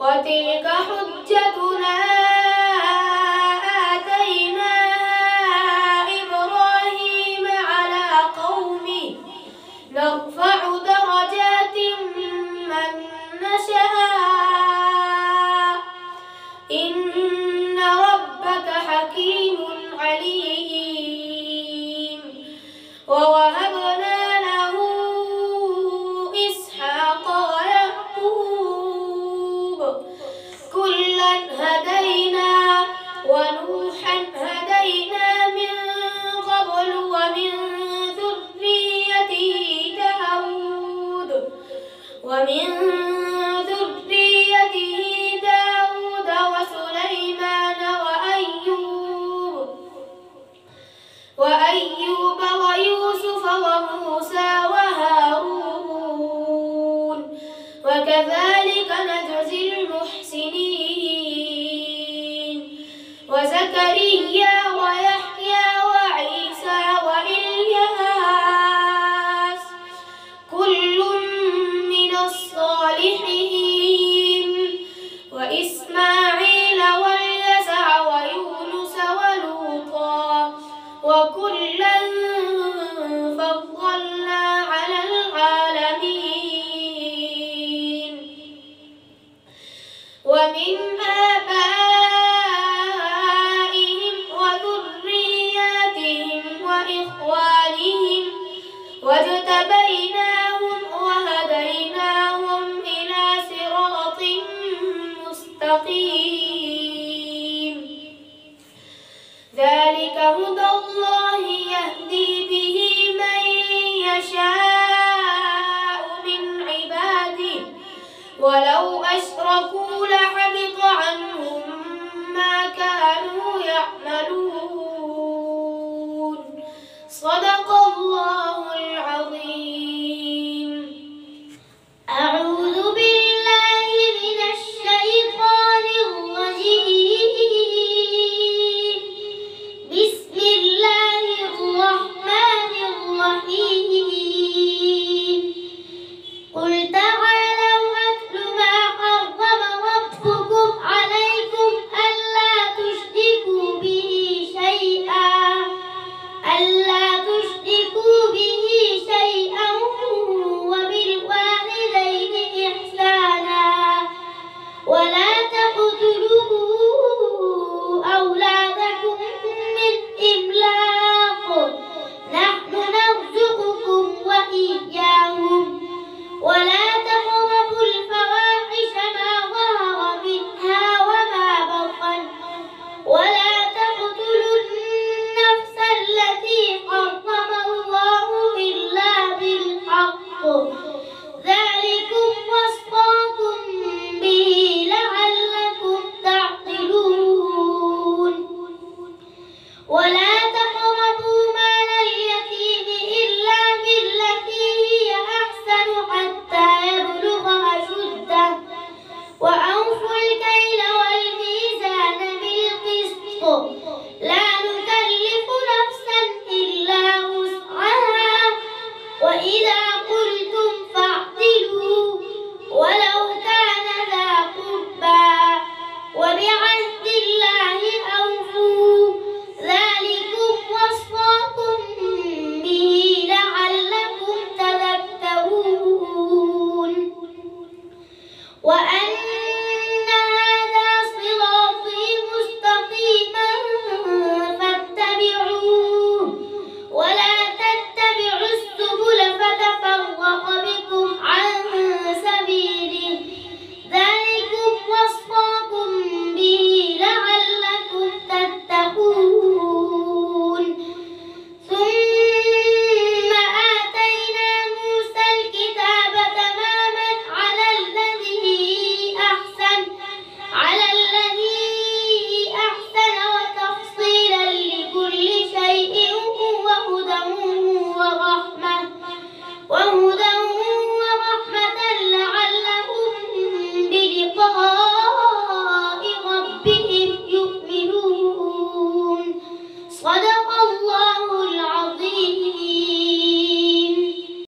وتلك حجتنا آتيناها إبراهيم على قومه نرفع درجات من نشاء إن ربك حكيم عليم. ووهبنا له إسحاق ويعقوب كلا هدينا ونوحا هدينا من قبل ومن ذريته داود وسليمان وأيوب ويوسف وموسى وهارون وكذلك نجزي المحسنين. وزكريا ويحيى وعيسى وإلياس كل من الصالحين وإسماعيل واليسع ويونس ولوطا وكلا فضلنا على العالمين. ومن آبائهم وذرياتهم وإخوانهم واجتبيناهم وهديناهم إلى صراط مستقيم. ذلك هدى الله يهدي به من يشاء من عباده ولو أشركوا لحبط عنهم ما كانوا يعملون. صدق الله العظيم. أعوذ بالله من الشيطان الرجيم. بسم الله الرحمن الرحيم. قل تعالوا أتل ما حرم ربكم عليكم ألا تشركوا به شيئا وبالوالدين إحسانا ولا تقتلوا أولادكم من إملاق نحن نرزقكم وإياهم ولا تقربوا الفواحش ما ظهر منها وما بطن ولا تقتلوا النفس التي حرم الله إلا بالحق ذلكم وصاكم به لعلكم تعقلون. ولا تقربوا مال اليتيم إلا بالتي هي أحسن حتى يبلغ أشده وأوفوا الكيل والميزان بالقسط لا نكلف نفسا إلا وسعها وإذا قلتم فاعدلوا ولو كان ذا قربى وبعهد الله أوفوا ذلكم وصاكم به لعلكم تذكرون. وأن